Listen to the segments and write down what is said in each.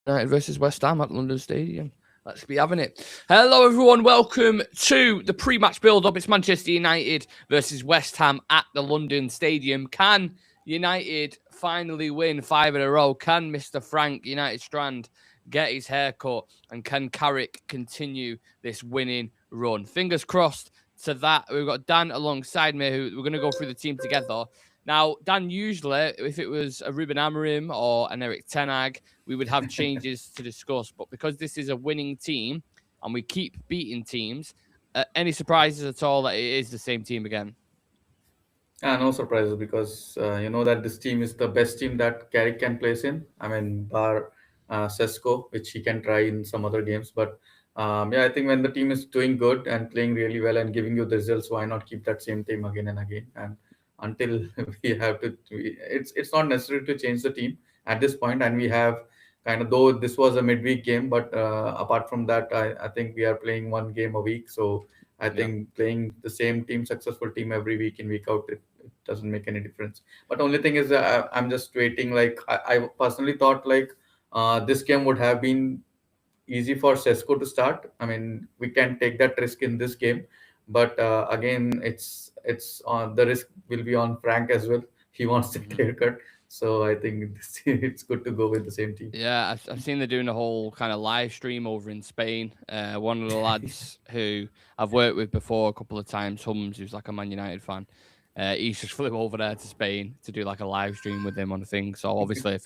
United versus West Ham at London Stadium. Let's be having it. Hello, everyone. Welcome to the pre-match build-up. It's Manchester United versus West Ham at the London Stadium. Can United finally win 5 in a row? Can Mr. Frank, United Strand, get his haircut? And can Carrick continue this winning run? Fingers crossed to that. We've got Dan alongside me, who we're going to go through the team together. Now, Dan, usually, if it was a Ruben Amorim or an Eric Ten Hag, we would have changes to discuss. But because this is a winning team and we keep beating teams, any surprises at all that it is the same team again? No surprises because you know that this team is the best team that Carrick can place in. I mean, bar Sesko, which he can try in some other games. But yeah, I think when the team is doing good and playing really well and giving you the results, why not keep that same team again and again? And until it's not necessary to change the team at this point. And we have kind of, though this was a midweek game, but apart from that, I think we are playing one game a week. So I Yeah. think playing the same team, successful team every week in week out, it doesn't make any difference. But only thing is, I'm just waiting. Like I personally thought, like this game would have been easy for Sesko to start. I mean, we can take that risk in this game, but again, it's on the risk will be on Frank as well. He wants the Mm-hmm. clear cut, so I think it's good to go with the same team. Yeah, I've seen they're doing a whole kind of live stream over in Spain. One of the lads who I've worked with before a couple of times, Hums, who's like a Man United fan, he's just flew over there to Spain to do like a live stream with him on a thing. So obviously,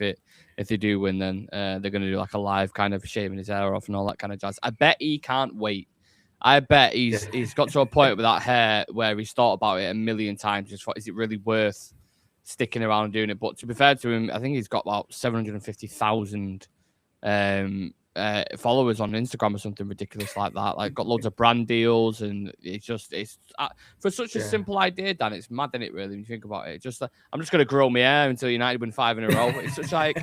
if they do win, then they're going to do like a live kind of shaving his hair off and all that kind of jazz. I bet he can't wait. I bet Yeah. he's got to a point with that hair where he's thought about it a million times. Just thought, is it really worth sticking around and doing it? But to be fair to him, I think he's got about 750,000 followers on Instagram or something ridiculous like that. Like, got loads of brand deals, and it's for such a Yeah. simple idea, Dan. It's mad, isn't it? Really, when you think about it. Just I'm just gonna grow my hair until United win 5 in a row. It's such like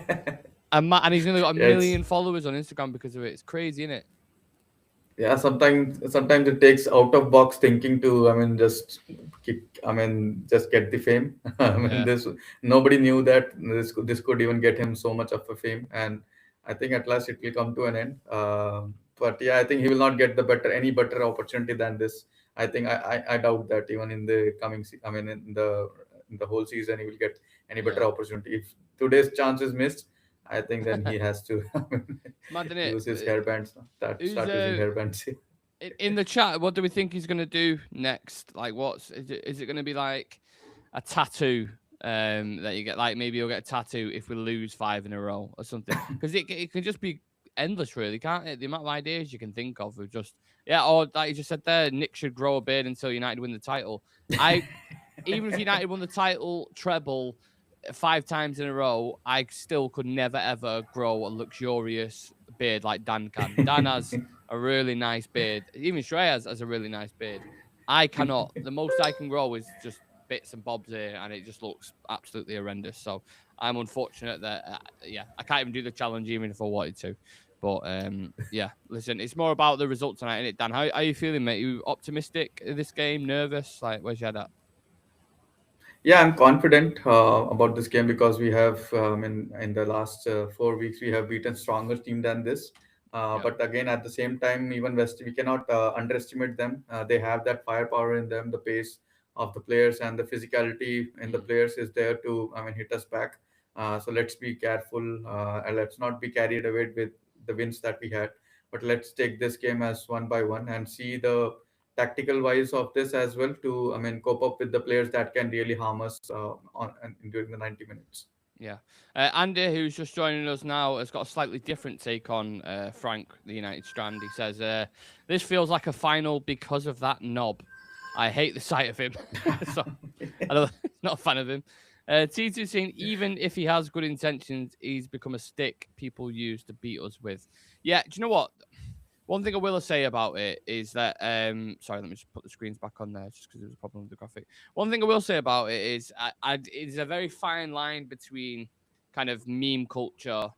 and he's only got a Yeah, it's million followers on Instagram because of it. It's crazy, isn't it? yeah, sometimes it takes out of box thinking to, I mean, just keep, I mean, just get the fame. I mean, Yeah. this nobody knew that this could even get him so much of a fame, and I think at last it will come to an end. But yeah, I think he will not get any better opportunity than this. I think I doubt that even in the I mean, in the whole season he will get any better Yeah. opportunity. If today's chance is missed, I think then he has to It's mad, isn't it? use his hairbands, Who's start using hairbands. in the chat? What do we think he's gonna do next? Like, what's is it gonna be like a tattoo? That you get, like, maybe you'll get a tattoo if we lose 5 in a row or something. Because it can just be endless, really, can't it? The amount of ideas you can think of just or like you just said there, Nick should grow a beard until United win the title. I Even if United won the title treble 5 times in a row, I still could never ever grow a luxurious beard like Dan can. Dan has a really nice beard. Even Shrey has a really nice beard. I cannot. The most I can grow is just bits and bobs here, and it just looks absolutely horrendous. So I'm unfortunate that I can't even do the challenge even if I wanted to. But yeah, listen, it's more about the result tonight, isn't it, Dan? How are you feeling, mate? You optimistic in this game? Nervous? Like, where's your head at? Yeah, I'm confident about this game because we have, in the last 4 weeks, we have beaten stronger team than this. Yeah. But again, at the same time, even West, we cannot underestimate them. They have that firepower in them, the pace of the players and the physicality in the Mm. players is there to, I mean, hit us back. So let's be careful and let's not be carried away with the wins that we had. But let's take this game as one by one and see the tactical wise of this as well to, I mean, cope up with the players that can really harm us during the 90 minutes. Yeah. Andy, who's just joining us now, has got a slightly different take on Frank, the United Strand. He says, this feels like a final because of that knob. I hate the sight of him. So, I don't, not a fan of him. T2 saying, even if he has good intentions, he's become a stick people use to beat us with. Yeah, do you know what? One thing I will say about it is that sorry, let me just put the screens back on there just because there was a problem with the graphic. One thing I will say about it is it's a very fine line between kind of meme culture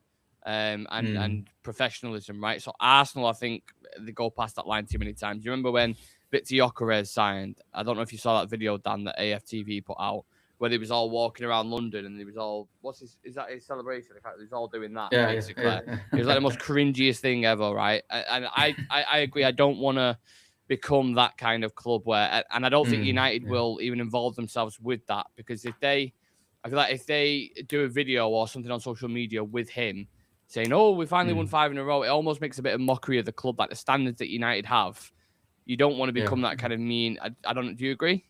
Hmm. and professionalism, right? So Arsenal, I think they go past that line too many times. You remember when Victor Gyökeres signed? I don't know if you saw that video, Dan, that AFTV put out, where they was all walking around London and they was all is that his celebration? I can't, he was all doing that Yeah, yeah, basically. yeah, It was like the most cringiest thing ever, right? And I agree. I don't want to become that kind of club where, and I don't think United yeah. will even involve themselves with that because I feel like if they do a video or something on social media with him saying, "Oh, we finally won Mm. five in a row," it almost makes a bit of mockery of the club, like the standards that United have. You don't want to Yeah. become that kind of mean. I don't. Do you agree?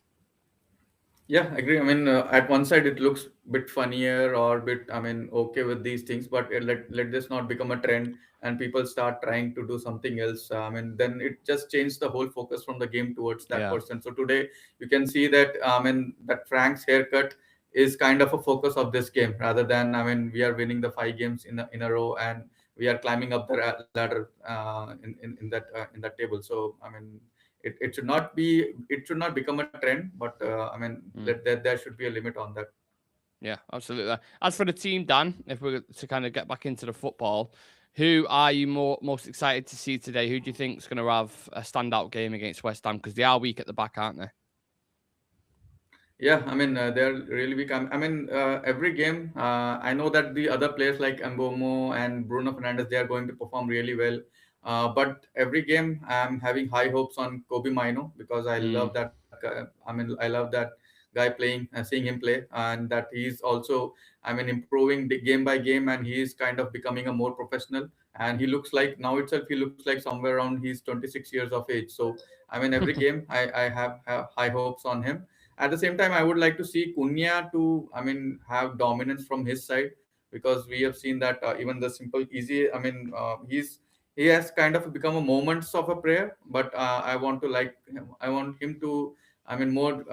Yeah, I agree. I mean, at one side it looks bit funnier or bit, I mean, okay with these things, but let this not become a trend and people start trying to do something else. I mean, then it just changed the whole focus from the game towards that Yeah. person. So today you can see that, I mean, that Frank's haircut is kind of a focus of this game rather than, I mean, we are winning the 5 games in a row and we are climbing up the ladder in that table. So I mean, it should not be, it should not become a trend, but I mean, Mm. there should be a limit on that. Yeah, absolutely. As for the team, Dan, if we're to kind of get back into the football, who are you most excited to see today? Who do you think is going to have a standout game against West Ham? Because they are weak at the back, aren't they? Yeah, I mean, they're really weak. I mean, every game, I know that the other players like Mbomo and Bruno Fernandes, they are going to perform really well. But every game, I'm having high hopes on Kobe Mino because I Mm. love that guy. I mean, I love that guy playing, seeing him play, and that he's also, I mean, improving the game by game, and he's kind of becoming a more professional. And he looks like now itself, he looks like somewhere around he's 26 years of age. So, I mean, every game, I have high hopes on him. At the same time, I would like to see Cunha to, I mean, have dominance from his side because we have seen that even the simple easy, I mean, he has kind of become a moments of a prayer, but I want to like I want him to, I mean, more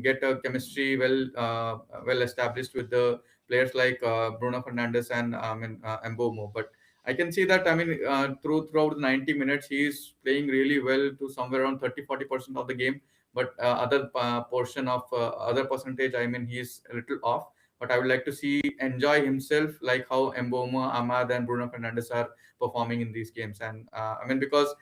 get a chemistry well established with the players like Bruno Fernandes and I mean Mbomo. But I can see that, I mean, throughout the 90 minutes he is playing really well to somewhere around 30-40% of the game, but other portion of other percentage, I mean, he's a little off. But I would like to see enjoy himself like how Mboma, Ahmad, and Bruno Fernandes are performing in these games. And I mean, because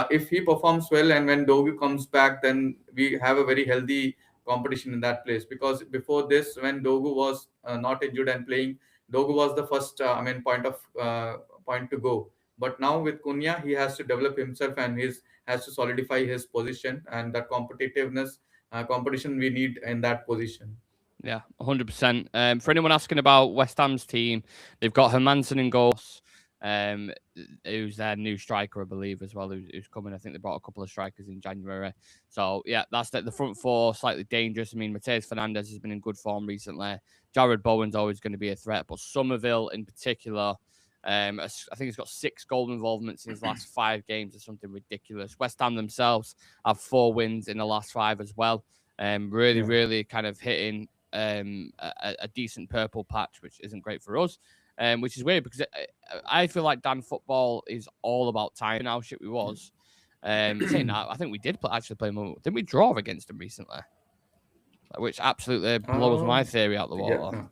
if he performs well and when Dogu comes back, then we have a very healthy competition in that place. Because before this, when Dogu was not injured and playing, Dogu was the first, I mean, point to go. But now with Cunha, he has to develop himself and his has to solidify his position and that competitiveness competition we need in that position. Yeah, 100%. For anyone asking about West Ham's team, they've got Hermansen in goals, um, who's their new striker, I believe, as well, who's coming. I think they brought a couple of strikers in January. So, yeah, that's the front four, slightly dangerous. I mean, Mateus Fernandez has been in good form recently. Jared Bowen's always going to be a threat, but Somerville in particular, I think he's got 6 goal involvements in his last 5 games or something ridiculous. West Ham themselves have 4 wins in the last 5 as well. Really, Yeah. really kind of hitting a decent purple patch, which isn't great for us. Which is weird because I feel like Dan football is all about time now. Shit, we was. Saying that, I think we did actually play them. Didn't we draw against them recently? Which absolutely blows Uh, my theory out the yeah, water.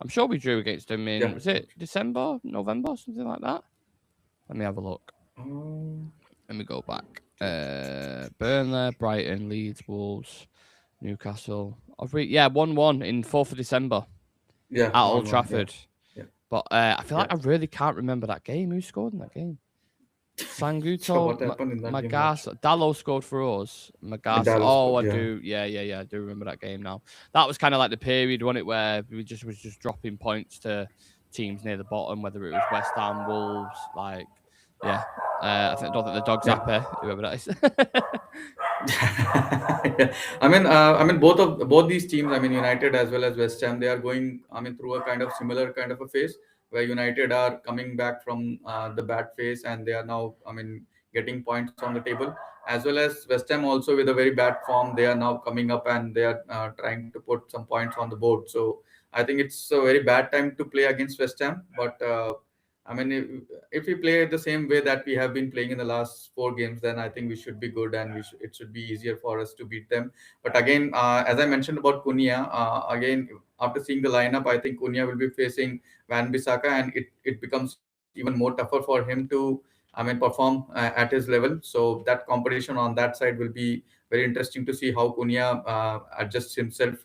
I'm sure we drew against them yeah. in, was it December, November, something like that? Let me have a look. Uh, Let me go back. Burnley, Brighton, Leeds, Wolves, Newcastle. Yeah, 1-1 in 4th of December yeah, at Old 1-1. Yeah, Trafford. yeah, But I feel yeah. like I really can't remember that game. Who scored in that game? So Sanguto, what happened in that game? Not Magas, sure. Dallo scored for us. Magas. Dallas Oh, scored. I Yeah. do. Yeah. I do remember that game now. That was kind of like the period, wasn't it, where we just was just dropping points to teams near the bottom, whether it was West Ham, Wolves, like yeah. I don't think the dog's Yeah. happy, whoever that is. Yeah. I mean, both these teams. I mean, United as well as West Ham. They are going. I mean, through a kind of similar kind of a phase where United are coming back from the bad phase and they are now. I mean, getting points on the table, as well as West Ham also with a very bad form. They are now coming up and they are trying to put some points on the board. So I think it's a very bad time to play against West Ham, but. I mean, if we play the same way that we have been playing in the last 4 games, then I think we should be good and it should be easier for us to beat them. But again, as I mentioned about Cunha, again, after seeing the lineup, I think Cunha will be facing Van Bissaka and it becomes even more tougher for him to, I mean, perform at his level. So that competition on that side will be very interesting to see how Cunha adjusts himself.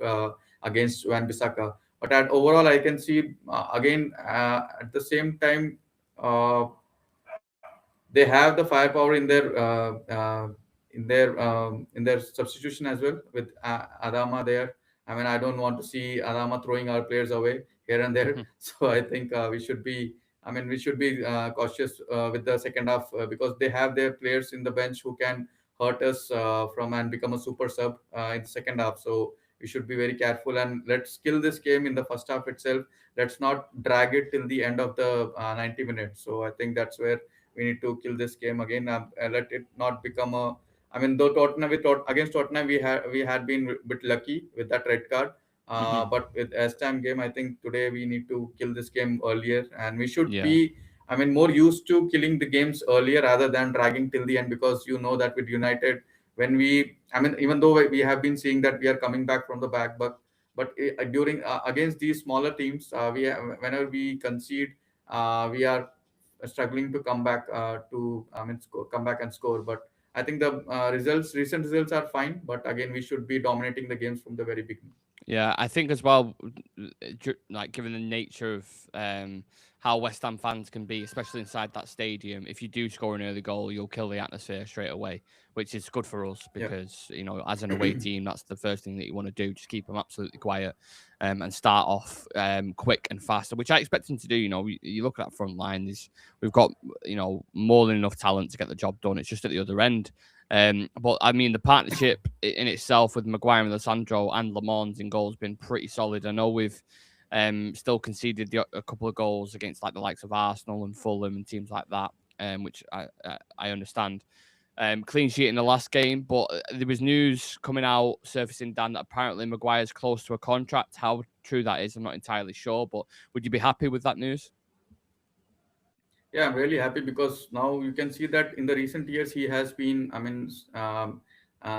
against Wan-Bissaka. But at overall, I can see again at the same time. They have the firepower in their substitution as well with Adama there. I mean, I don't want to see Adama throwing our players away here and there. So I think we should be. I mean, we should be cautious with the second half because they have their players in the bench who can hurt us from and become a super sub in the second half. So we should be very careful and let's kill this game in the first half itself. Let's not drag it till the end of the 90 minutes. So I think that's where we need to kill this game again. Let it not become a. I mean, though against Tottenham, we had been a bit lucky with that red card. Hmm. But with as time game, I think today we need to kill this game earlier, and we should Yeah. be. I mean, more used to killing the games earlier rather than dragging till the end because you know that with United, when I mean, even though we have been seeing that we are coming back from the back, but during against these smaller teams, whenever we concede, we are struggling to come back come back and score. But I think the recent results are fine. But again, we should be dominating the games from the very beginning. Yeah, I think as well, like given the nature of how West Ham fans can be, especially inside that stadium, if you do score an early goal, you'll kill the atmosphere straight away, which is good for us Yeah. because, as an away team, that's the first thing that you want to do. Just keep them absolutely quiet and start off quick and fast, which I expect them to do. You look at that front line, we've got, more than enough talent to get the job done. It's just at the other end. But I mean, the partnership in itself with Maguire and Lissandro and Lamont in goals been pretty solid. I know we've still conceded a couple of goals against like the likes of Arsenal and Fulham and teams like that, which I understand. Clean sheet in the last game, but there was news coming out surfacing, Dan, that apparently Maguire's close to a contract. How true that is, I'm not entirely sure, but would you be happy with that news? Yeah, I'm really happy because now you can see that in the recent years he has been,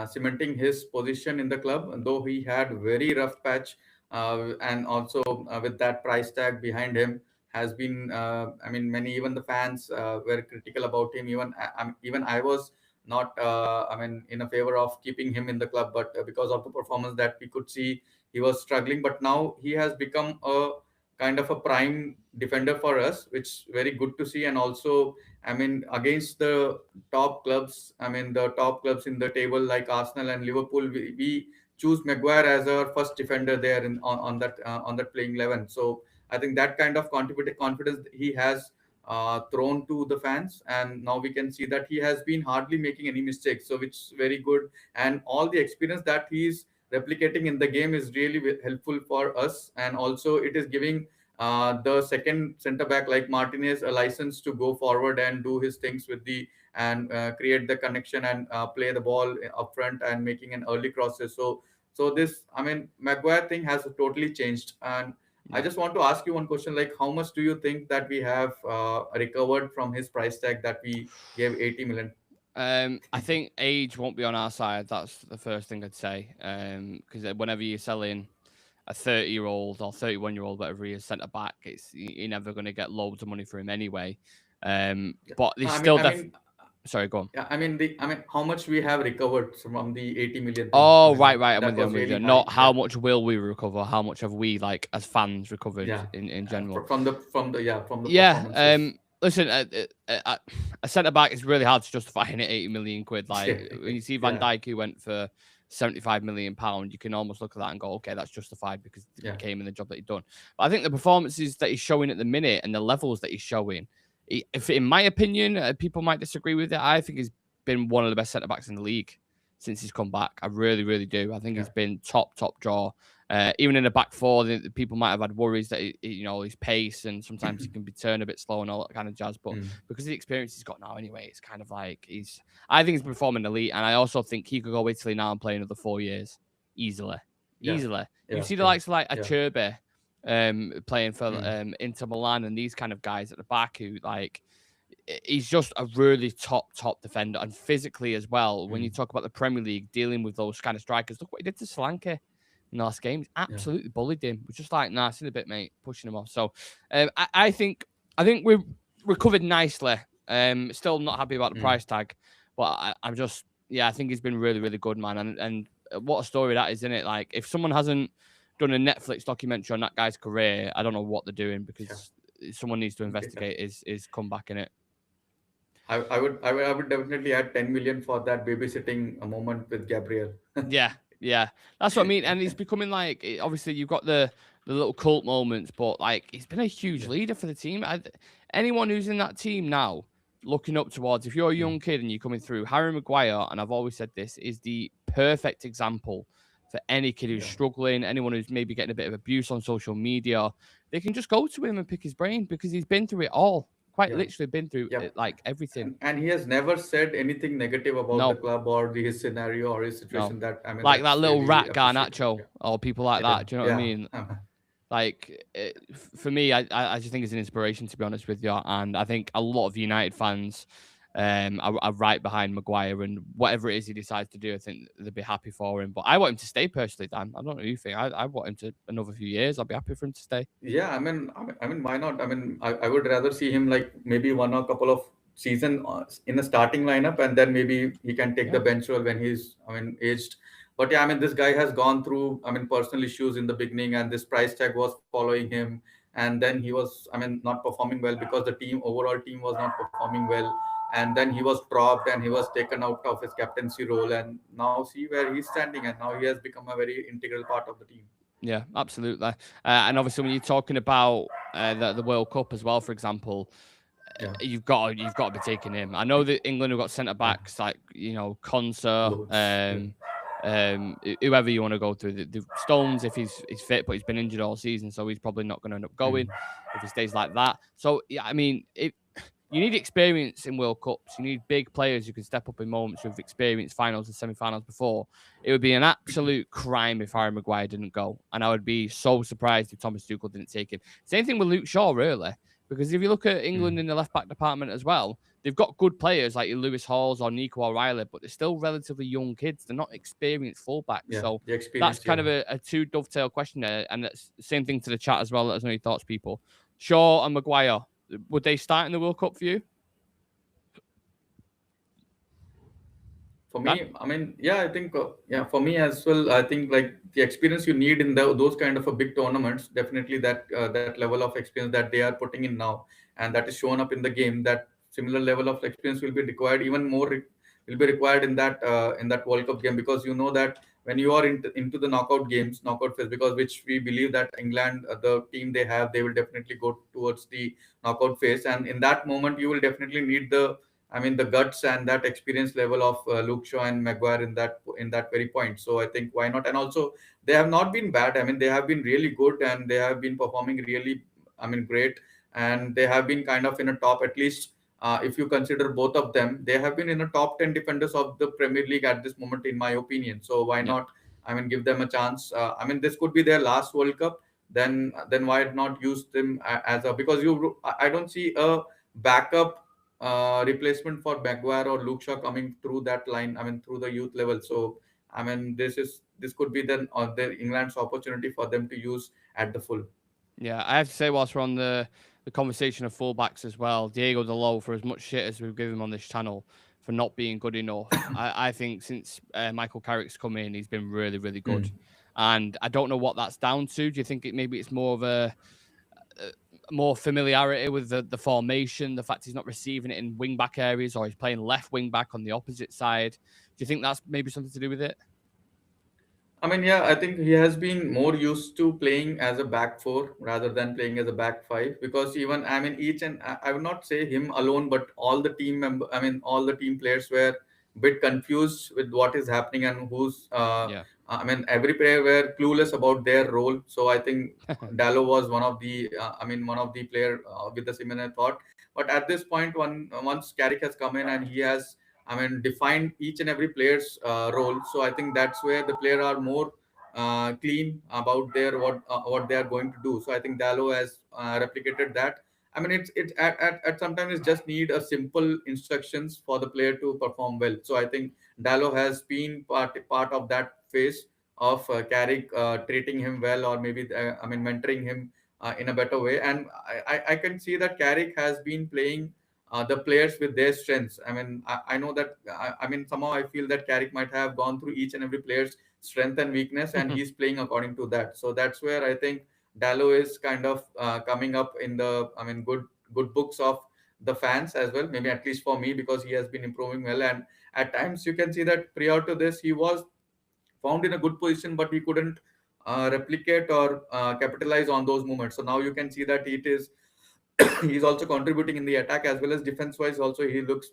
cementing his position in the club. And though he had very rough patch, and also with that price tag behind him, has been. I mean, many even the fans were critical about him. Even I was not. I mean, in a favor of keeping him in the club, but because of the performance that we could see, he was struggling. But now he has become a kind of a prime defender for us, which is very good to see. And also, I mean, against the top clubs, I mean, the top clubs in the table like Arsenal and Liverpool, we choose Maguire as our first defender there on that playing 11. So I think that kind of confidence he has thrown to the fans, and now we can see that he has been hardly making any mistakes. So which is very good, and all the experience that he's replicating in the game is really helpful for us, and also it is giving the second center back like Martinez a license to go forward and do his things with the and create the connection and play the ball up front and making an early crosses. So this, I mean, Maguire thing has totally changed. And I Yeah. just want to ask you one question, like how much do you think that we have recovered from his price tag that we gave 80 million? I think age won't be on our side. That's the first thing I'd say. Because whenever you're selling a 30-year-old or 31-year-old, whatever he is, centre back, you're never going to get loads of money for him anyway. Yeah. But No, there's still I mean, Sorry, go on. yeah, I mean, how much we have recovered from the 80 million thing? I Oh, right, mean, right. I'm with that you. was I'm with really you. high. Not how Yeah, much will we recover? How much have we, like, as fans, recovered yeah. in general? From the Yeah. performances. Listen, a centre back is really hard to justify in at 80 million quid. Like Yeah, when you see Van yeah, Dijk, who went for 75 million pound, you can almost look at that and go, okay, that's justified because he yeah, came in the job that he'd done. But I think the performances that he's showing at the minute and the levels that he's showing, if in my opinion, people might disagree with it, I think he's been one of the best centre backs in the league since he's come back. I really, really do. I think yeah. he's been top draw. Even in the back four, the people might have had worries that his pace and sometimes he can be turned a bit slow and all that kind of jazz. But Mm. because of the experience he's got now, anyway, it's kind of like I think he's performing elite, and I also think he could go Italy now and play another 4 years easily, Yeah, easily. You yeah, see the yeah, likes of like yeah. Acerbi, playing for Mm. Inter Milan, and these kind of guys at the back who like he's just a really top defender, and physically as well. When you Mm. talk about the Premier League dealing with those kind of strikers, look what he did to Solanke in the last game. He's Yeah. absolutely bullied him. We're just like, nah, it's in a bit, mate, pushing him off. So I think we've recovered nicely. Still not happy about the Mm. price tag, but I'm just I think he's been really, really good, man. And what a story that is, isn't it? Like if someone hasn't done a Netflix documentary on that guy's career, I don't know what they're doing Yeah. because someone needs to Yeah. investigate his comeback in it. I would definitely add 10 million for that babysitting moment with Gabriel. Yeah, yeah, that's what I mean. And he's becoming like obviously you've got the little cult moments, but like he's been a huge Yeah. leader for the team. Anyone who's in that team now, looking up towards, if you're a Mm. young kid and you're coming through, Harry Maguire, and I've always said this, is the perfect example for any kid who's Yeah. struggling, anyone who's maybe getting a bit of abuse on social media. They can just go to him and pick his brain because he's been through it all. Quite Yeah. literally been through Yeah. it, like everything. And he has never said anything negative about the No, club or his scenario or his no. situation. That, I mean, Like that that's little really rat appreciated. Garnacho Yeah. or people like Yeah. that. Do you know what I Yeah. mean? Like for me, I just think it's an inspiration to be honest with you, and I think a lot of United fans are right behind Maguire and whatever it is he decides to do. I think they'd be happy for him. But I want him to stay personally, Dan. I don't know what you think. I want him to another few years. I'll be happy for him to stay. Yeah, I mean, why not? I mean, I would rather see him like maybe one or couple of season in a starting lineup, and then maybe he can take the Yeah, bench role when he's, I mean, aged. But yeah, I mean, this guy has gone through, I mean, personal issues in the beginning, and this price tag was following him, and then he was, I mean, not performing well because the overall team was not performing well, and then he was dropped and he was taken out of his captaincy role, and now see where he's standing, and now he has become a very integral part of the team. yeah, absolutely. And obviously, when you're talking about the World Cup as well, for example, Yeah, you've got to be taking him. I know that England have got centre yeah, backs like Konsa, loads. Yeah. whoever you want to go through. The Stones, if he's fit, but he's been injured all season, so he's probably not going to end up going Mm. if he stays like that. So yeah, I mean, you need experience in World Cups. You need big players who can step up in moments who've experienced finals and semi-finals before. It would be an absolute crime if Harry Maguire didn't go, and I would be so surprised if Thomas Tuchel didn't take him. Same thing with Luke Shaw, really, because if you look at England Mm. in the left back department as well, they've got good players like your Lewis Halls or Nico O'Reilly, but they're still relatively young kids. They're not experienced fullbacks. Yeah, So the that's experience. kind Yeah. of a two dovetail question there, and that's the same thing to the chat as well. Let us know your thoughts, people. Shaw and Maguire, would they start in the World Cup for you? For Dan? me, I mean, yeah, I think, yeah, for me as well, I think like the experience you need in those kind of a big tournaments, definitely that level of experience that they are putting in now, and that is shown up in the game. That similar level of experience will be required, even more will be required in that World Cup game, because you know that when you are into the knockout phase, because which we believe that England, the team they have, they will definitely go towards the knockout phase, and in that moment you will definitely need the guts and that experience level of Luke Shaw and Maguire in that very point. So I think why not? And also they have not been bad. I mean, they have been really good and they have been performing really, I mean, great. And they have been kind of in a top, at least if you consider both of them, they have been in a top 10 defenders of the Premier League at this moment, in my opinion. So why Yeah. not? I mean, give them a chance. I mean, this could be their last World Cup. Then why not use them as a, because I don't see a backup replacement for Maguire or Luke Shaw coming through that line. I mean, through the youth level. So I mean, this could be then the England's opportunity for them to use at the full. Yeah, I have to say, whilst we're on the conversation of fullbacks as well, Diego Dalot, for as much shit as we've given him on this channel for not being good enough, I think since Michael Carrick's come in, he's been really, really good. Mm. And I don't know what that's down to. Do you think maybe it's more of a more familiarity with the formation, the fact he's not receiving it in wing back areas, or he's playing left wing back on the opposite side? Do you think that's maybe something to do with it? I mean, yeah, I think he has been more used to playing as a back four rather than playing as a back five, because even, I mean, each and I would not say him alone, but all the team member, I mean, all the team players were a bit confused with what is happening and who's. Yeah. I mean, every player were clueless about their role. So I think Dallo was one of the player with the similar thought. But at this point, once Carrick has come in and he has, I mean, define each and every player's role. So I think that's where the player are more clean about their what they are going to do. So I think Dallo has replicated that. I mean, it's at sometimes it just need a simple instructions for the player to perform well. So I think Dallo has been part of that phase of Carrick treating him well, or maybe mentoring him in a better way. And I can see that Carrick has been playing the players with their strengths. I mean, I know that. I mean, somehow I feel that Carrick might have gone through each and every player's strength and weakness, and he's playing according to that. So that's where I think Dallo is kind of coming up in the, I mean, good books of the fans as well. Maybe at least for me, because he has been improving well, and at times you can see that prior to this he was found in a good position, but he couldn't replicate or capitalize on those moments. So now you can see that it is he's also contributing in the attack as well as defense wise. Also, he looks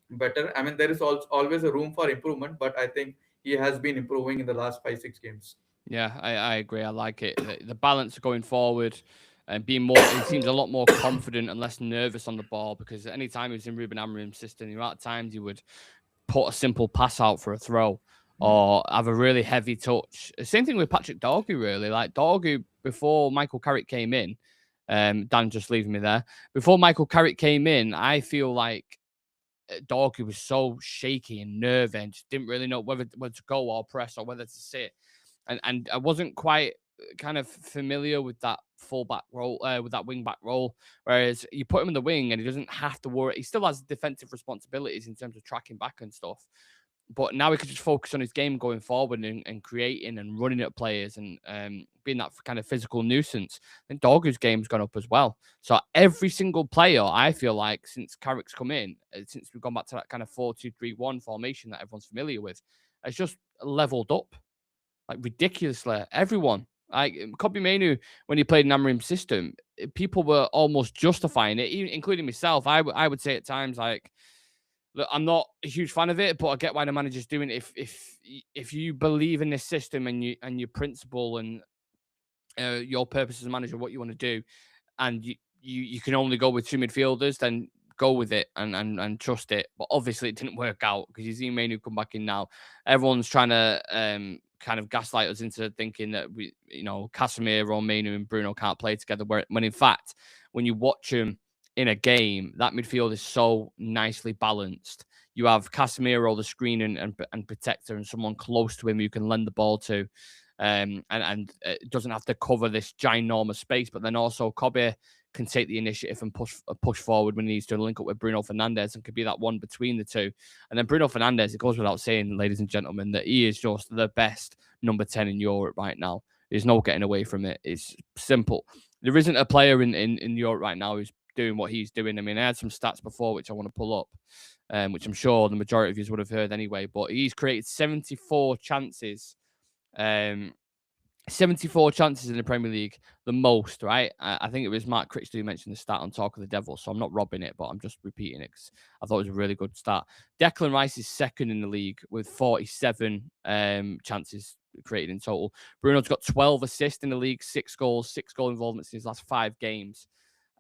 better. I mean, there is also always a room for improvement, but I think he has been improving in the last 5 6 games. Yeah, I agree. I like it. The balance going forward and being more, he seems a lot more confident and less nervous on the ball, because anytime he was in Ruben Amorim's system, the amount of times he would put a simple pass out for a throw or have a really heavy touch. Same thing with Patrick Dorgu, really. Like Dorgu, before Michael Carrick came in, Dan just leaving me there. Before Michael Carrick came in, I feel like Dorgu was so shaky and nervy and just didn't really know whether to go or press or whether to sit. And I wasn't quite kind of familiar with that fullback role, with that wing back role. Whereas you put him in the wing and he doesn't have to worry. He still has defensive responsibilities in terms of tracking back and stuff. But now he could just focus on his game going forward and creating and running at players and being that kind of physical nuisance. And Dorgu's game's gone up as well. So every single player, I feel like, since Carrick's come in, since we've gone back to that kind of 4-2-3-1 formation that everyone's familiar with, has just leveled up. Like ridiculously, everyone. Like Kobe Mainu, when he played in Amorim's system, people were almost justifying it, even including myself. I would say at times, like, look, I'm not a huge fan of it, but I get why the manager's doing it. If you believe in this system and your principle and your purpose as a manager, what you want to do, and you can only go with two midfielders, then go with it and trust it. But obviously, it didn't work out because you see Manu come back in now. Everyone's trying to kind of gaslight us into thinking that Casemiro, Manu, and Bruno can't play together. When in fact, when you watch them in a game, that midfield is so nicely balanced. You have Casemiro, the screen and protector, and someone close to him you can lend the ball to. And doesn't have to cover this ginormous space, but then also Kobe can take the initiative and push forward when he needs to link up with Bruno Fernandes and could be that one between the two. And then Bruno Fernandes, it goes without saying, ladies and gentlemen, that he is just the best number 10 in Europe right now. There's no getting away from it. It's simple. There isn't a player in Europe right now who's doing what he's doing. I mean, I had some stats before which I want to pull up, which I'm sure the majority of you would have heard anyway, but he's created 74 chances 74 chances in the Premier League, the most, right? I think it was Mark Critchley who mentioned the stat on Talk of the Devil, so I'm not robbing it, but I'm just repeating it because I thought it was a really good stat. Declan Rice is second in the league with 47 chances created in total. Bruno's got 12 assists in the league, 6 goals, 6 goal involvements in his last 5 games.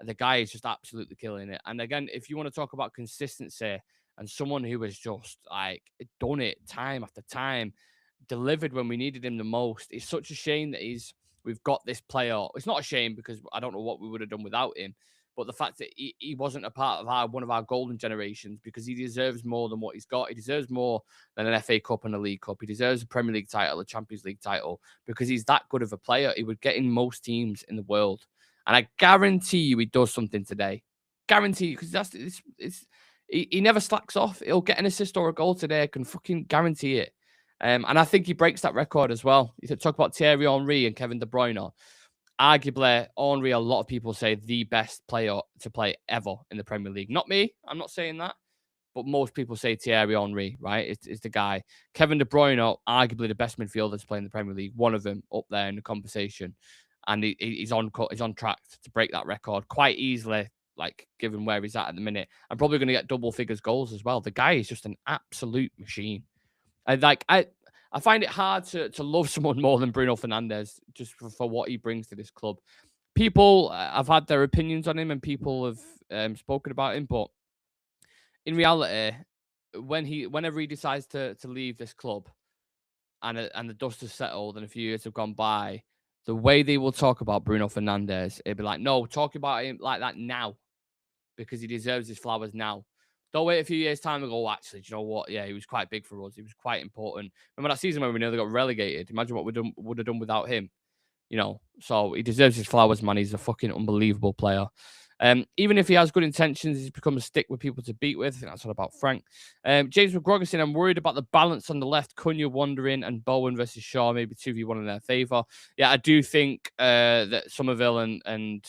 The guy is just absolutely killing it. And again, if you want to talk about consistency and someone who has just like done it time after time, delivered when we needed him the most. It's such a shame that we've got this player. It's not a shame because I don't know what we would have done without him, but the fact that he wasn't a part of one of our golden generations, because he deserves more than what he's got. He deserves more than an FA Cup and a League Cup. He deserves a Premier League title, a Champions League title, because he's that good of a player. He would get in most teams in the world, and I guarantee you he does something today. Guarantee you, because he never slacks off. He'll get an assist or a goal today. I can fucking guarantee it. And I think he breaks that record as well. You talk about Thierry Henry and Kevin De Bruyne. Arguably, Henry, a lot of people say the best player to play ever in the Premier League. Not me. I'm not saying that. But most people say Thierry Henry, right? It's the guy. Kevin De Bruyne, arguably the best midfielder to play in the Premier League. One of them up there in the conversation. And he's on track to break that record quite easily, like given where he's at the minute. I'm probably going to get double figures goals as well. The guy is just an absolute machine. I find it hard to love someone more than Bruno Fernandes just for what he brings to this club. People have had their opinions on him and people have spoken about him, but in reality, whenever he decides to leave this club and the dust has settled and a few years have gone by, the way they will talk about Bruno Fernandes, it'd be like, no, talk about him like that now because he deserves his flowers now. Don't wait a few years' time and go, actually, do you know what? Yeah, he was quite big for us. He was quite important. Remember that season when we nearly got relegated? Imagine what we would have done without him. So he deserves his flowers, man. He's a fucking unbelievable player. Even if he has good intentions, he's become a stick with people to beat with. I think that's all about Frank. James McGregor saying, I'm worried about the balance on the left. Cunha wandering and Bowen versus Shaw, maybe 2v1 in their favour. Yeah, I do think that Somerville and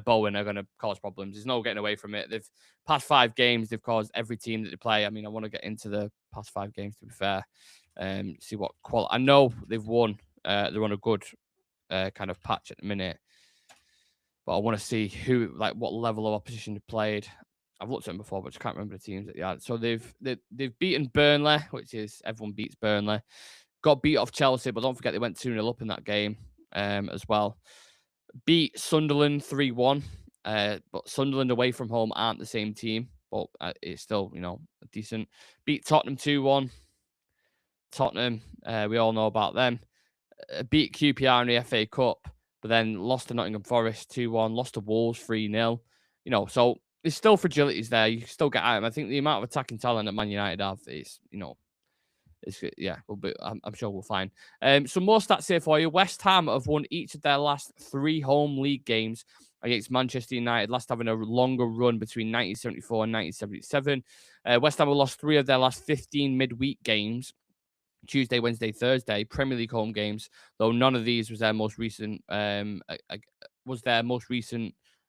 Bowen are going to cause problems. There's no getting away from it. They've past 5 games, they've caused every team that they play. I mean, I want to get into the past 5 games, to be fair. See what quality. I know they've won. They're on a good kind of patch at the minute. But I want to see what level of opposition they've played. I've looked at them before, but I just can't remember the teams that they had. So they've beaten Burnley, which is everyone beats Burnley. Got beat off Chelsea, but don't forget they went 2-0 up in that game as well. Beat Sunderland 3-1. But Sunderland away from home aren't the same team, but it's still, decent. Beat Tottenham 2-1. Tottenham, we all know about them. Beat QPR in the FA Cup, but then lost to Nottingham Forest 2-1, lost to Wolves 3-0. So there's still fragilities there. You can still get at them. I think the amount of attacking talent that Man United have is, I'm sure we'll find. Some more stats here for you. West Ham have won each of their last 3 home league games against Manchester United, last having a longer run between 1974 and 1977. West Ham have lost 3 of their last 15 midweek games. Tuesday, Wednesday, Thursday, Premier League home games, though none of these was their most recent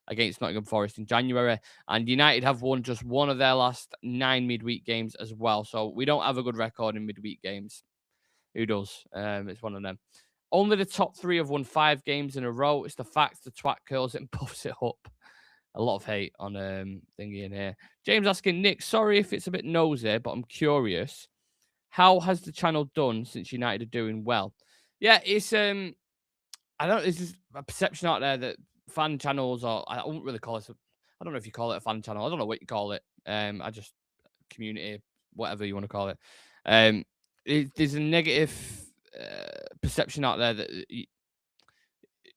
against Nottingham Forest in January. And United have won just 1 of their last 9 midweek games as well. So we don't have a good record in midweek games. Who does? It's one of them. Only the top 3 have won 5 games in a row. It's the fact the twat curls it and puffs it up. A lot of hate on thingy in here. James asking, Nick, sorry if it's a bit nosy, but I'm curious. How has the channel done since United are doing well? Yeah, it's I don't. This is a perception out there that fan channels are. I wouldn't really call it. I don't know if you call it a fan channel. I don't know what you call it. I just community, whatever you want to call it. There's a negative perception out there that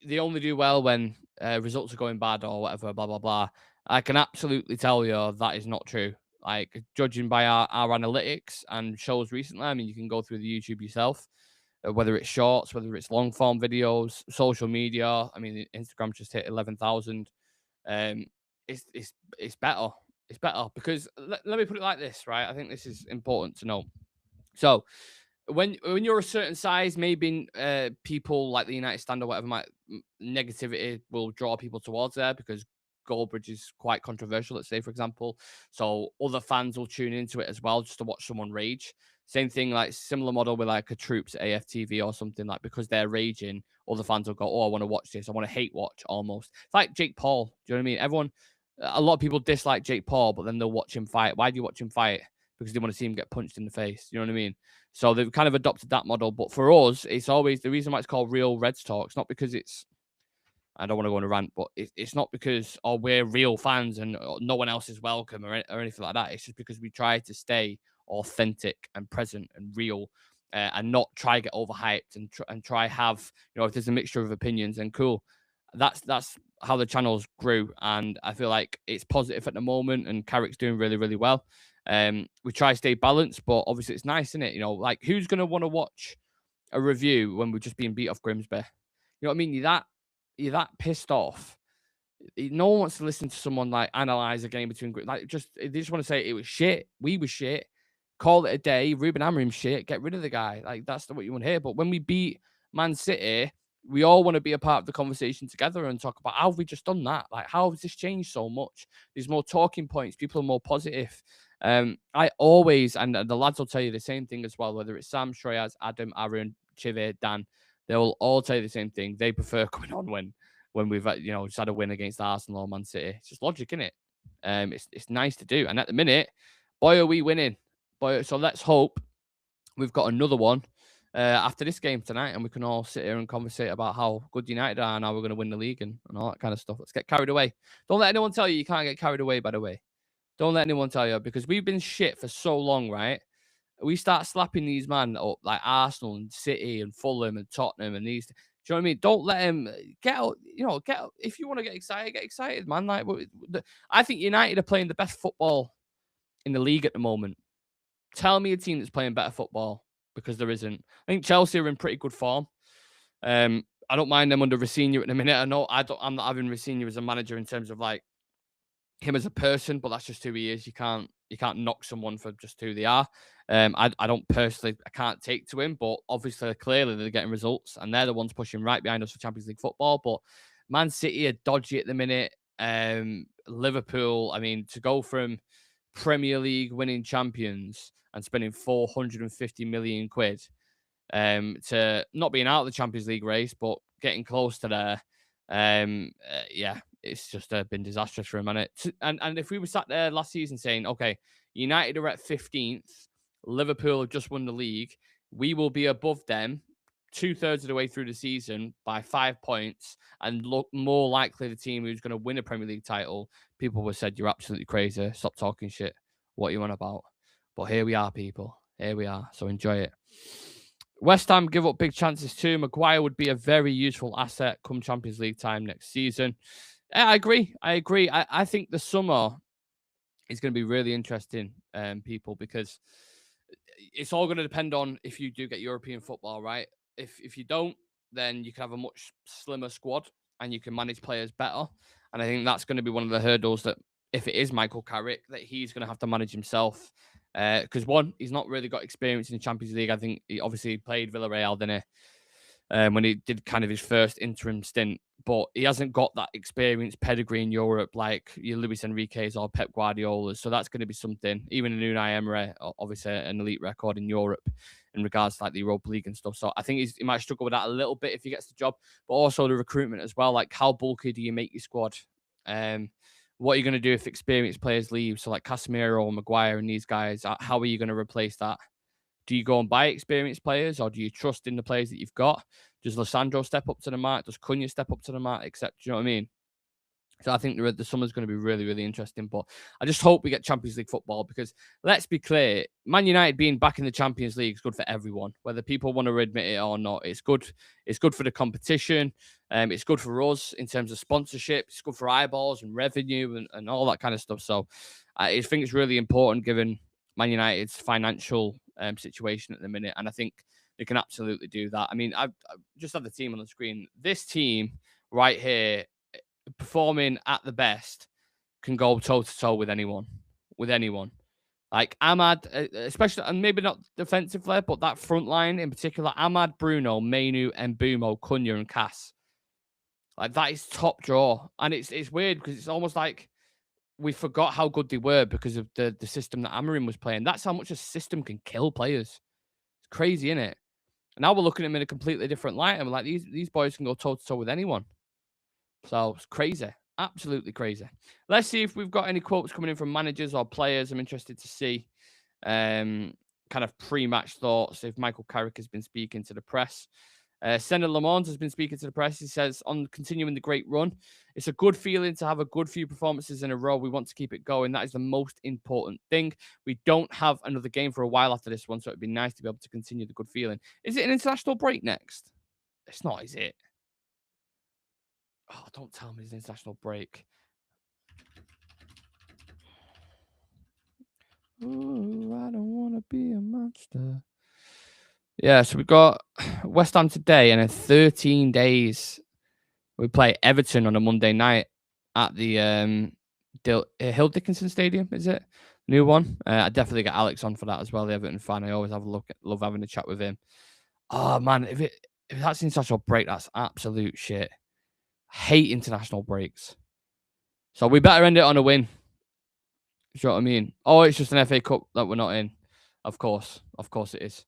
they only do well when results are going bad or whatever. Blah blah blah. I can absolutely tell you that is not true. Like, judging by our analytics and shows recently, I mean, you can go through the YouTube yourself, whether it's shorts, whether it's long form videos, social media. I mean, Instagram just hit 11,000. It's better. It's better because let me put it like this, right? I think this is important to know. So when you're a certain size, maybe people like the United Stand or whatever, negativity will draw people towards there because Goldbridge is quite controversial, let's say, for example. So other fans will tune into it as well just to watch someone rage. Same thing, like similar model with like a Troops AFTV or something, like because they're raging, other fans will go, oh, I want to watch this. I want to hate watch almost. It's like Jake Paul. Do you know what I mean? A lot of people dislike Jake Paul, but then they'll watch him fight. Why do you watch him fight? Because they want to see him get punched in the face. You know what I mean? So they've kind of adopted that model. But for us, it's always the reason why it's called Real Reds Talk. It's not because it's, I don't want to go on a rant, but it's not because we're real fans and no one else is welcome or anything like that. It's just because we try to stay authentic and present and real and not try to get overhyped and try have, if there's a mixture of opinions, then cool. That's how the channels grew. And I feel like it's positive at the moment and Carrick's doing really, really well. We try to stay balanced, but obviously it's nice, isn't it? Like who's going to want to watch a review when we're just being beat off Grimsby? You know what I mean? You're that pissed off. No one wants to listen to someone like analyze a game between they just want to say it was shit. We were shit. Call it a day. Ruben Amorim shit. Get rid of the guy. Like that's what you want to hear. But when we beat Man City, we all want to be a part of the conversation together and talk about how have we just done that? Like how has this changed so much? There's more talking points. People are more positive. I always, and the lads will tell you the same thing as well, whether it's Sam, Shreyas, Adam, Aaron, Chive, Dan, they will all tell you the same thing. They prefer coming on when we've just had a win against Arsenal or Man City. It's just logic, isn't it? It's nice to do. And at the minute, boy, are we winning. Boy, so let's hope we've got another one after this game tonight and we can all sit here and conversate about how good United are and how we're going to win the league and all that kind of stuff. Let's get carried away. Don't let anyone tell you can't get carried away, by the way. Don't let anyone tell you, because we've been shit for so long, right? We start slapping these man up like Arsenal and City and Fulham and Tottenham and these. Do you know what I mean? Don't let him get out. Get out. If you want to get excited, man. Like, I think United are playing the best football in the league at the moment. Tell me a team that's playing better football, because there isn't. I think Chelsea are in pretty good form. I don't mind them under Rosenior at the minute. I know I'm not having Rosenior as a manager in terms of like him as a person, but that's just who he is. You can't knock someone for just who they are. I don't personally, I can't take to him, but obviously, clearly they're getting results, and they're the ones pushing right behind us for Champions League football. But Man City are dodgy at the minute. Liverpool, I mean, to go from Premier League winning champions and spending 450 million quid to not being out of the Champions League race, but getting close to there. Yeah, it's just been disastrous for him. And if we were sat there last season saying, okay, United are at 15th, Liverpool have just won the league, we will be above them 2/3 of the way through the season by 5 points and look more likely the team who's going to win a Premier League title, people would have said, you're absolutely crazy. Stop talking shit. What are you on about? But here we are, people. Here we are. So enjoy it. West Ham give up big chances too. Maguire would be a very useful asset come Champions League time next season. I agree. I think the summer is going to be really interesting, people, because it's all going to depend on if you do get European football, right? If you don't, then you can have a much slimmer squad and you can manage players better. And I think that's going to be one of the hurdles that, if it is Michael Carrick, that he's going to have to manage himself. Because one, he's not really got experience in the Champions League. I think he obviously played Villarreal, didn't he? When he did kind of his first interim stint, but he hasn't got that experience pedigree in Europe like your Luis Enrique's or Pep Guardiola's. So that's going to be something. Even in Unai Emery, obviously an elite record in Europe in regards to like the Europa League and stuff. So I think he might struggle with that a little bit if he gets the job, but also the recruitment as well. Like how bulky do you make your squad? What are you going to do if experienced players leave? So like Casemiro, Maguire, and these guys, how are you going to replace that? Do you go and buy experienced players, or do you trust in the players that you've got? Does Lissandro step up to the mark? Does Cunha step up to the mark? Except, do you know what I mean? So I think the summer's going to be really, really interesting. But I just hope we get Champions League football because let's be clear, Man United being back in the Champions League is good for everyone, whether people want to admit it or not. It's good. It's good for the competition. It's good for us in terms of sponsorship. It's good for eyeballs and revenue and all that kind of stuff. So I think it's really important given Man United's financial situation at the minute. And I think they can absolutely do that. I mean, I've just had the team on the screen. This team right here, performing at the best, can go toe to toe with anyone. Like Ahmad, especially, and maybe not defensively, but that front line in particular, Ahmad, Bruno, Mainu, Mbumo, Cunha, and Cass. Like that is top draw. And it's weird because it's almost like we forgot how good they were because of the system that Amarim was playing. That's how much a system can kill players. It's crazy, isn't it? And now we're looking at them in a completely different light. And we're like, these boys can go toe to toe with anyone. So it's crazy. Absolutely crazy. Let's see if we've got any quotes coming in from managers or players. I'm interested to see kind of pre-match thoughts if Michael Carrick has been speaking to the press. Senator Lamont has been speaking to the press. He says, on continuing the great run, it's a good feeling to have a good few performances in a row. We want to keep it going. That is the most important thing. We don't have another game for a while after this one, so it'd be nice to be able to continue the good feeling. Is it an international break next? It's not, is it? Oh, don't tell me it's an international break. Ooh, I don't want to be a monster. Yeah, so we've got West Ham today, and in 13 days, we play Everton on a Monday night at the Hill Dickinson Stadium, is it? New one. I definitely get Alex on for that as well, the Everton fan. I always love having a chat with him. Oh, man, if that's international break, that's absolute shit. Hate international breaks. So we better end it on a win. You know what I mean? Oh, it's just an FA Cup that we're not in. Of course it is.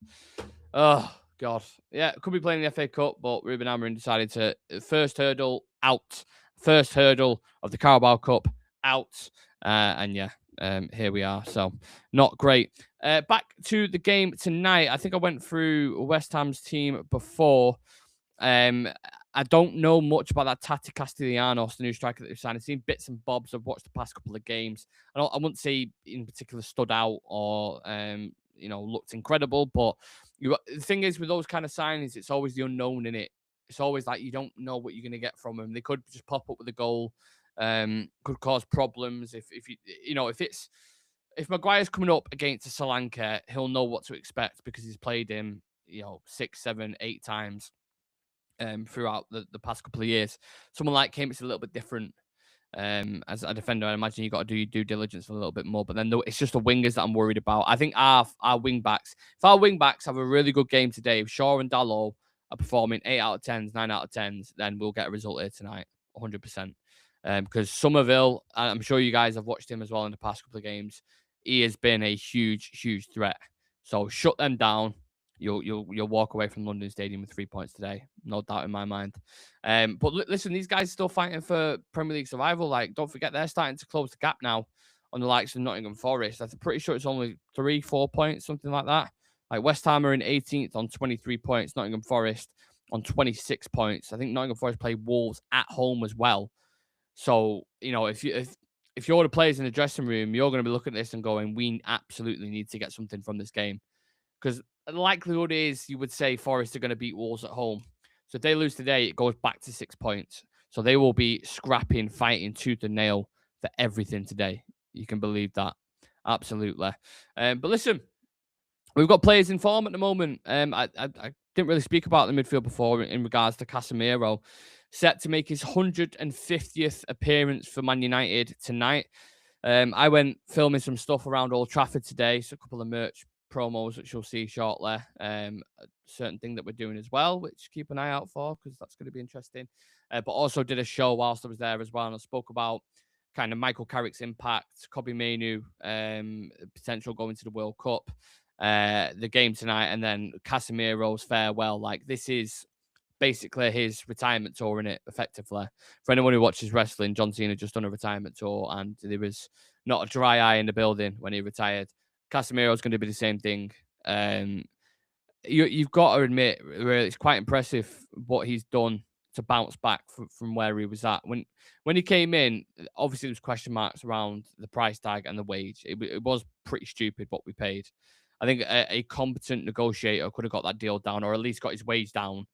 Oh, God. Yeah, could be playing the FA Cup, but Ruben Amorim decided to first hurdle out. First hurdle of the Carabao Cup out. And yeah, here we are. So not great. Back to the game tonight. I think I went through West Ham's team before. I don't know much about that Tati Castellanos, the new striker that they've signed. I've seen bits and bobs. I've watched the past couple of games. I wouldn't say in particular stood out or looked incredible. But the thing is with those kind of signings, it's always the unknown in it. It's always like you don't know what you're going to get from them. They could just pop up with a goal. Could cause problems if Maguire's coming up against a Solanke, he'll know what to expect because he's played him 6, 7, 8 times. throughout the past couple of years. Someone like him, it's a little bit different. As a defender, I imagine you got to do your due diligence a little bit more. But then it's just the wingers that I'm worried about. I think our wing backs, if our wing backs have a really good game today, if Shaw and Dalot are performing 8 out of 10s, 9 out of 10s, then we'll get a result here tonight, 100%. Because Somerville, I'm sure you guys have watched him as well in the past couple of games. He has been a huge threat. So shut them down. You'll walk away from London Stadium with 3 points today, no doubt in my mind. But listen, these guys are still fighting for Premier League survival. Like, don't forget they're starting to close the gap now on the likes of Nottingham Forest. I'm pretty sure it's only 3-4 points, something like that. Like West Ham are in 18th on 23 points, Nottingham Forest on 26 points. I think Nottingham Forest play Wolves at home as well. So if you're the players in the dressing room, you're going to be looking at this and going, we absolutely need to get something from this game. Because the likelihood is you would say Forest are going to beat Wolves at home. So if they lose today, it goes back to 6 points. So they will be scrapping, fighting tooth and nail for everything today. You can believe that. Absolutely. But listen, we've got players in form at the moment. I didn't really speak about the midfield before in regards to Casemiro. Set to make his 150th appearance for Man United tonight. I went filming some stuff around Old Trafford today. So a couple of merch promos which you'll see shortly. A certain thing that we're doing as well, which keep an eye out for because that's going to be interesting. But also did a show whilst I was there as well, and I spoke about kind of Michael Carrick's impact, Kobe Mainu, potential going to the World Cup, the game tonight, and then Casemiro's farewell. Like, this is basically his retirement tour, in it, effectively. For anyone who watches wrestling, John Cena just done a retirement tour, and there was not a dry eye in the building when he retired. Casemiro's going to be the same thing. You've got to admit, really, it's quite impressive what he's done to bounce back from where he was at. When he came in, obviously there was question marks around the price tag and the wage. It was pretty stupid what we paid. I think a competent negotiator could have got that deal down, or at least got his wage down,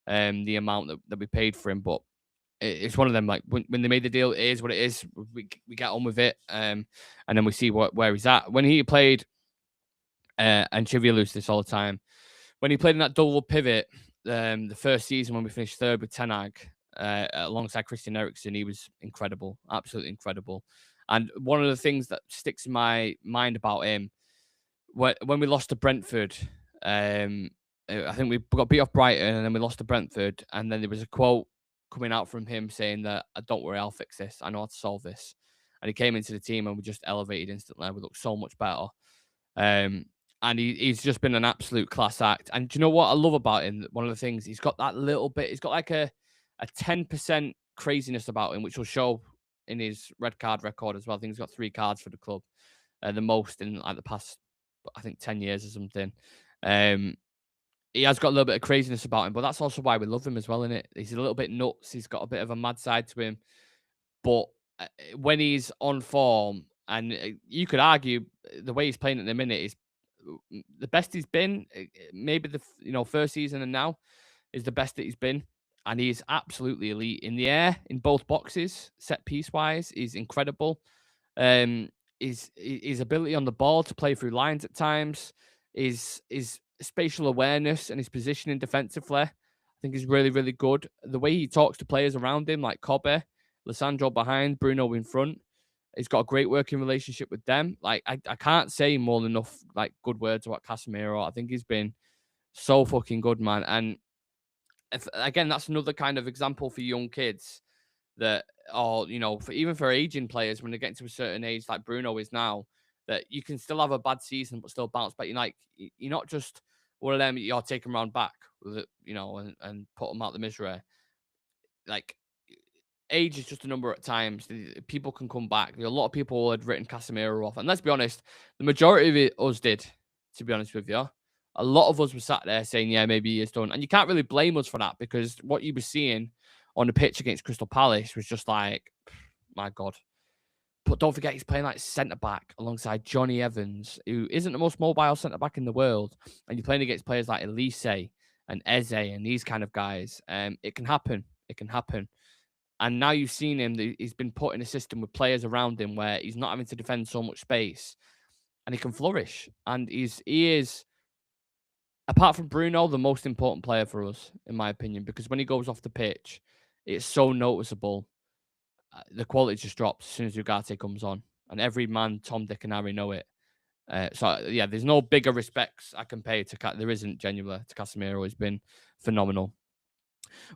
the amount that we paid for him. But it's one of them, like, when they made the deal, it is what it is. We get on with it, and then we see where he's at. When he played, and Chivia lose this all the time, when he played in that double pivot, the first season when we finished third with Ten Hag, alongside Christian Eriksen, he was incredible, absolutely incredible. And one of the things that sticks in my mind about him, when we lost to Brentford, I think we got beat off Brighton and then we lost to Brentford, and then there was a quote coming out from him saying that, "Don't worry, I'll fix this. I know how to solve this." And he came into the team and we just elevated instantly. We looked so much better. And he's just been an absolute class act. And do you know what I love about him? One of the things, he's got that little bit, he's got like a 10% craziness about him, which will show in his red card record as well. I think he's got 3 cards for the club, the most in like the past, I think, 10 years or something. He has got a little bit of craziness about him, but that's also why we love him as well, isn't it? He's a little bit nuts. He's got a bit of a mad side to him. But when he's on form, and you could argue the way he's playing at the minute is the best he's been. Maybe the first season and now is the best that he's been, and he's absolutely elite in the air, in both boxes, set piece wise. He's incredible. His ability on the ball to play through lines at times, his spatial awareness and his positioning defensively, I think is really, really good. The way he talks to players around him, like Kobe, Lissandro behind, Bruno in front, he's got a great working relationship with them. Like, I can't say more than enough like good words about Casemiro. I think he's been so fucking good, man. And again, that's another kind of example for young kids that, or even for aging players when they get to a certain age, like Bruno is now, that you can still have a bad season but still bounce back. You're not just one of them. You're taking round back with it, and put them out the misery. Like, age is just a number at times. People can come back. A lot of people had written Casemiro off, and let's be honest, the majority of us did. To be honest with you, a lot of us were sat there saying, "Yeah, maybe he is done," and you can't really blame us for that because what you were seeing on the pitch against Crystal Palace was just like, my God. But don't forget, he's playing like centre back alongside Johnny Evans, who isn't the most mobile centre back in the world, and you're playing against players like Elise and Eze and these kind of guys. It can happen. It can happen. And now you've seen him, he's been put in a system with players around him where he's not having to defend so much space, and he can flourish. And he is apart from Bruno, the most important player for us, in my opinion, because when he goes off the pitch, it's so noticeable. The quality just drops as soon as Ugarte comes on, and every man, Tom, Dick, and Harry know it. So there's no bigger respects I can pay to. There isn't genuinely to Casemiro. He's been phenomenal.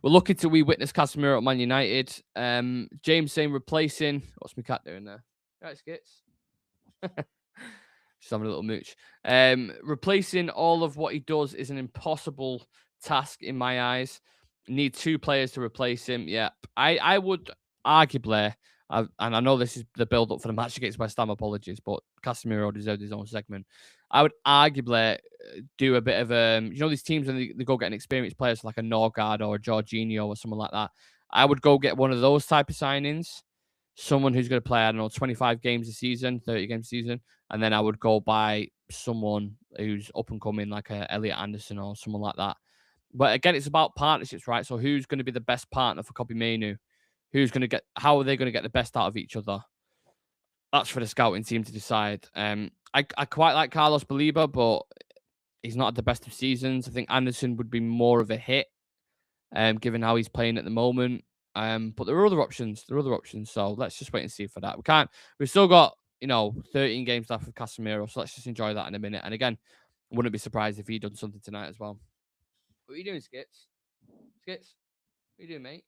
We're lucky to witness Casemiro at Man United. James saying replacing. What's my cat doing there? Right, Skits. Just having a little mooch. Replacing all of what he does is an impossible task in my eyes. Need 2 players to replace him. Yeah, I would arguably, and I know this is the build up for the match against West Ham. Apologies, but Casemiro deserved his own segment. I would arguably do a bit of these teams when they go get an experienced players like a Norgard or a Jorginho or someone like that. I would go get one of those type of signings. Someone who's going to play, I don't know, 25 games a season, 30 games a season. And then I would go buy someone who's up and coming, like a Elliot Anderson or someone like that. But again, it's about partnerships, right? So who's going to be the best partner for Kobbie Mainoo? How are they going to get the best out of each other? That's for the scouting team to decide. I quite like Carlos Baliba, but he's not at the best of seasons. I think Anderson would be more of a hit, given how he's playing at the moment. But there are other options. So let's just wait and see for that. We've still got, 13 games left with Casemiro. So let's just enjoy that in a minute. And again, wouldn't be surprised if he done something tonight as well. What are you doing, Skits? Skits? What are you doing, mate?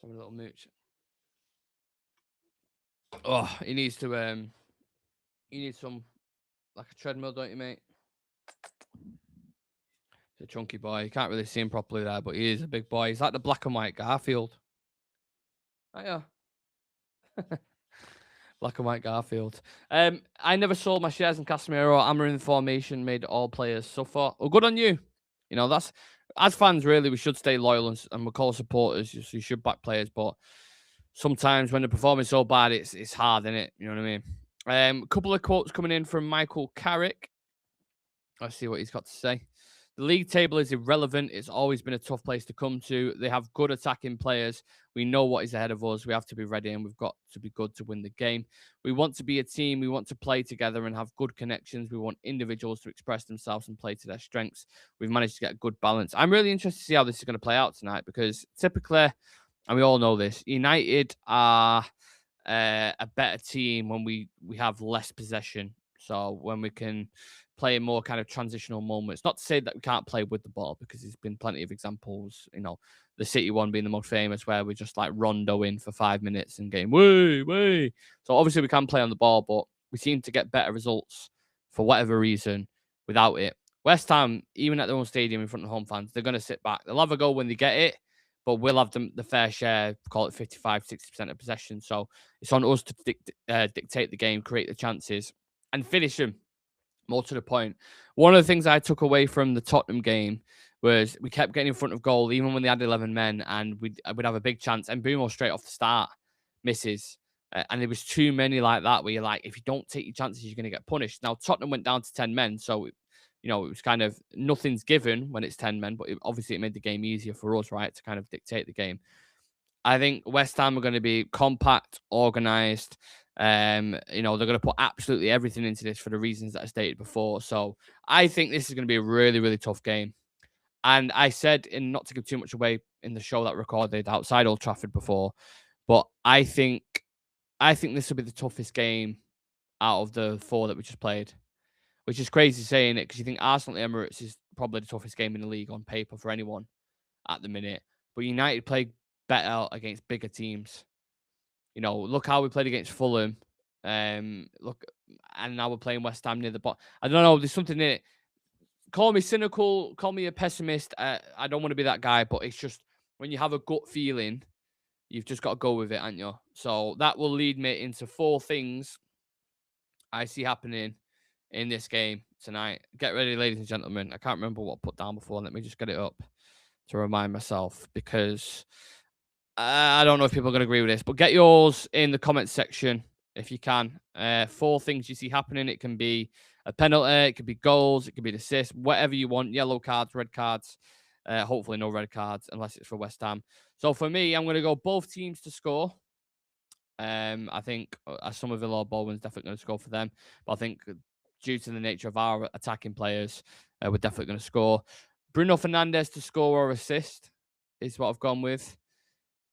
Having a little mooch. Oh, he needs to, you need some, like a treadmill, don't you, mate? He's a chunky boy. You can't really see him properly there, but he is a big boy. He's like the black and white Garfield. Hiya. Black and white Garfield. I never sold my shares in Casemiro. Hammering formation made all players suffer. Well, good on you. That's, as fans, really, we should stay loyal and we're called supporters. So you should back players, but sometimes when they're performing so bad, it's hard, isn't it? You know what I mean? A couple of quotes coming in from Michael Carrick. Let's see what he's got to say. The league table is irrelevant. It's always been a tough place to come to. They have good attacking players. We know what is ahead of us. We have to be ready and we've got to be good to win the game. We want to be a team. We want to play together and have good connections. We want individuals to express themselves and play to their strengths. We've managed to get a good balance. I'm really interested to see how this is going to play out tonight because typically, and we all know this, United are a better team when we have less possession. So when we can play in more kind of transitional moments. Not to say that we can't play with the ball because there's been plenty of examples, the City one being the most famous where we just like Rondo in for 5 minutes and getting way. So obviously we can play on the ball, but we seem to get better results for whatever reason without it. West Ham, even at their own stadium in front of home fans, they're going to sit back. They'll have a go when they get it, but we'll have the fair share, call it 55, 60% of possession. So it's on us to dictate the game, create the chances, and finish them. More to the point, one of the things I took away from the Tottenham game was we kept getting in front of goal, even when they had 11 men, and we'd have a big chance. And Bumo straight off the start misses. And there was too many like that where you're like, if you don't take your chances, you're going to get punished. Now, Tottenham went down to 10 men, so, it was kind of nothing's given when it's 10 men, but obviously it made the game easier for us, right, to kind of dictate the game. I think West Ham are going to be compact, organised. They're going to put absolutely everything into this for the reasons that I stated before. So I think this is going to be a really, really tough game. And I said, and not to give too much away in the show that recorded outside Old Trafford before, but I think this will be the toughest game out of the 4 that we just played, which is crazy saying it because you think Arsenal at Emirates is probably the toughest game in the league on paper for anyone at the minute. But United play better against bigger teams. Look how we played against Fulham. Look, and now we're playing West Ham near the bottom. I don't know. There's something in it. Call me cynical. Call me a pessimist. I don't want to be that guy, but it's just when you have a gut feeling, you've just got to go with it, haven't you? So that will lead me into 4 things I see happening in this game tonight. Get ready, ladies and gentlemen. I can't remember what I put down before. Let me just get it up to remind myself because I don't know if people are going to agree with this, but get yours in the comments section if you can. 4 things you see happening. It can be a penalty, it could be goals, it could be an assist, whatever you want. Yellow cards, red cards. Hopefully no red cards unless it's for West Ham. So for me, I'm going to go both teams to score. I think Somerville or Baldwin's definitely going to score for them. But I think due to the nature of our attacking players, we're definitely going to score. Bruno Fernandes to score or assist is what I've gone with.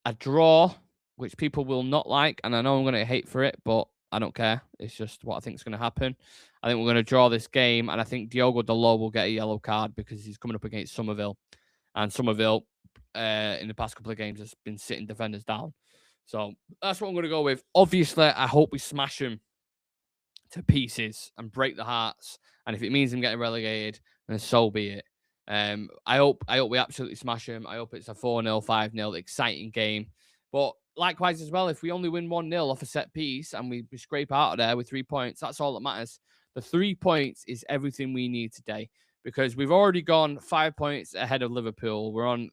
A draw, which people will not like, and I know I'm going to hate for it, but I don't care. It's just what I think is going to happen. I think we're going to draw this game, and I think Diogo Dalot will get a yellow card because he's coming up against Somerville. And Somerville, in the past couple of games, has been sitting defenders down. So that's what I'm going to go with. Obviously, I hope we smash them to pieces and break the hearts. And if it means them getting relegated, then so be it. I hope we absolutely smash them. I hope it's a 4-0, 5-0 exciting game. But likewise as well, if we only win 1-0 off a set piece and we scrape out of there with 3 points, that's all that matters. The 3 points is everything we need today because we've already gone 5 points ahead of Liverpool. We're on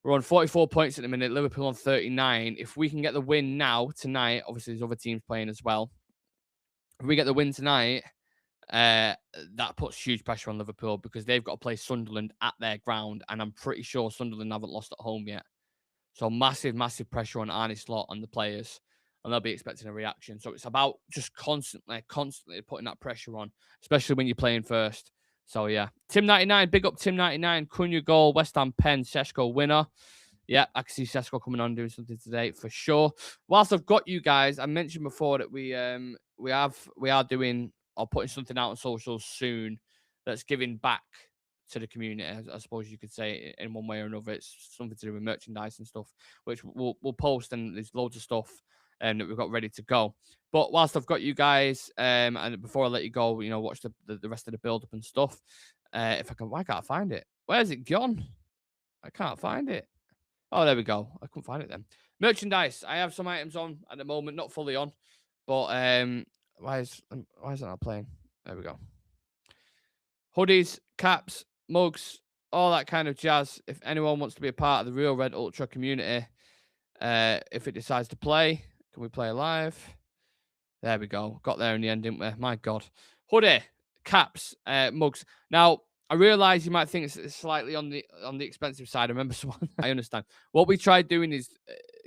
44 points at the minute. Liverpool on 39. If we can get the win now tonight, obviously there's other teams playing as well. If we get the win tonight, that puts huge pressure on Liverpool because they've got to play Sunderland at their ground, and I'm pretty sure Sunderland haven't lost at home yet. So massive, massive pressure on Arne Slot and the players, and they'll be expecting a reaction. So it's about just constantly putting that pressure on, especially when you're playing first. So yeah, Tim99, big up Tim99, Cunha goal, West Ham pen, Seshko winner. Yeah, I can see Seshko coming on doing something today for sure. Whilst I've got you guys, I mentioned before that we are doing or putting something out on socials soon that's giving back to the community. I suppose you could say in one way or another. It's something to do with merchandise and stuff, which we'll post, and there's loads of stuff that we've got ready to go. But whilst I've got you guys, and before I let you go, watch the rest of the build up and stuff. If I can, why can't I find it? Where's it gone? I can't find it. Oh, there we go. I couldn't find it then. Merchandise. I have some items on at the moment, not fully on, but why is it not playing? There we go. Hoodies, caps, mugs, all that kind of jazz. If anyone wants to be a part of the Real Red Ultra community, if it decides to play, can we play live? There we go. Got there in the end, didn't we? My God. Hoodie, caps, mugs. Now, I realise you might think it's slightly on the expensive side. I remember someone. I understand. What we tried doing is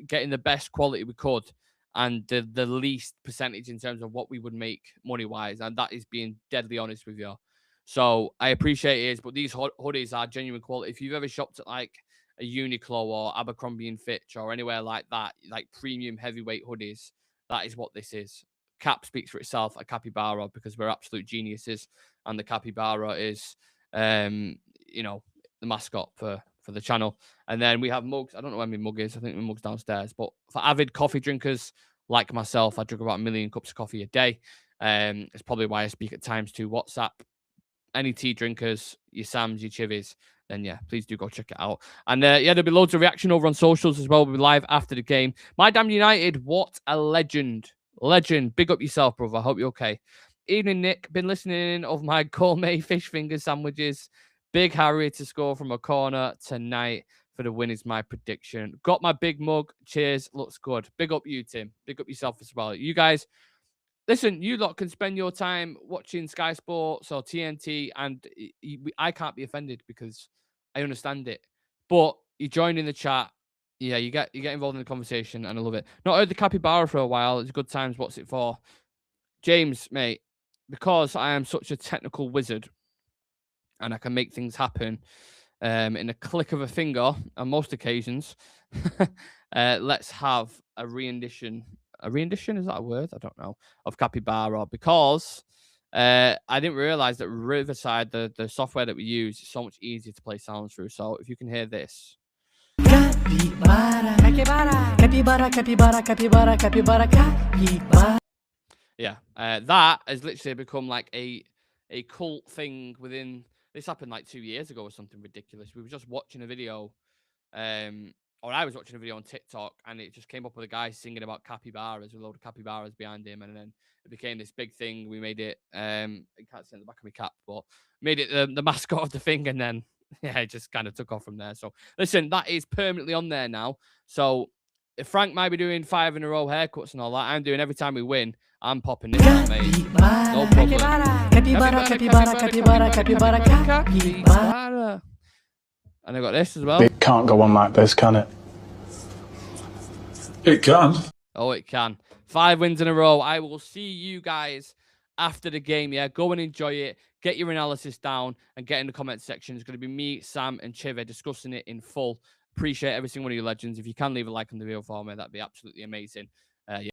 getting the best quality we could and the least percentage in terms of what we would make money-wise, and that is being deadly honest with you. So I appreciate it, but these hoodies are genuine quality. If you've ever shopped at like a Uniqlo or Abercrombie and Fitch or anywhere like that, like premium heavyweight hoodies, that is what this is. Cap speaks for itself, a capybara, because we're absolute geniuses, and the capybara is the mascot for the channel. And then we have mugs. I don't know where my mug is. I think my mug's downstairs. But for avid coffee drinkers like myself, I drink about 1 million cups of coffee a day. It's probably why I speak at times to WhatsApp. Any tea drinkers, your Sams, your Chivies, then yeah, please do go check it out. And there'll be loads of reaction over on socials as well. We'll be live after the game. My Damn United, what a legend. Legend. Big up yourself, brother. I hope you're okay. Evening, Nick. Been listening of my gourmet fish finger sandwiches. Big Harry to score from a corner tonight for the win is my prediction. Got my big mug. Cheers. Looks good. Big up you, Tim. Big up yourself as well. You guys, listen, you lot can spend your time watching Sky Sports or TNT, and I can't be offended because I understand it. But you join in the chat. Yeah, you get involved in the conversation, and I love it. Not heard the capybara for a while. It's good times. What's it for? James, mate, because I am such a technical wizard and I can make things happen in a click of a finger on most occasions, let's have a rendition. A rendition, is that a word? I don't know. Of capybara, because I didn't realize that Riverside, the software that we use, is so much easier to play sounds through. So if you can hear this. Capybara, capybara, capybara, capybara, capybara, capybara, capybara. Yeah, that has literally become like a cult thing within. This happened like 2 years ago or something ridiculous. We were just watching a video, or I was watching a video on TikTok, and it just came up with a guy singing about capybaras with a load of capybaras behind him, and then it became this big thing. We made it. I can't see on the back of my cap, but made it the mascot of the thing, and then yeah, it just kind of took off from there. So listen, that is permanently on there now. So if Frank might be doing 5 in a row haircuts and all that, I'm doing every time we win. I'm popping this out, mate. No problem. Capybara, capybara, capybara, capybara, capybara. And I got this as well. It can't go on like this, can it? It can. Oh, it can. 5 wins in a row. I will see you guys after the game. Yeah, go and enjoy it. Get your analysis down and get in the comment section. It's going to be me, Sam, and Chive discussing it in full. Appreciate every single one of you legends. If you can leave a like on the video for me, that'd be absolutely amazing.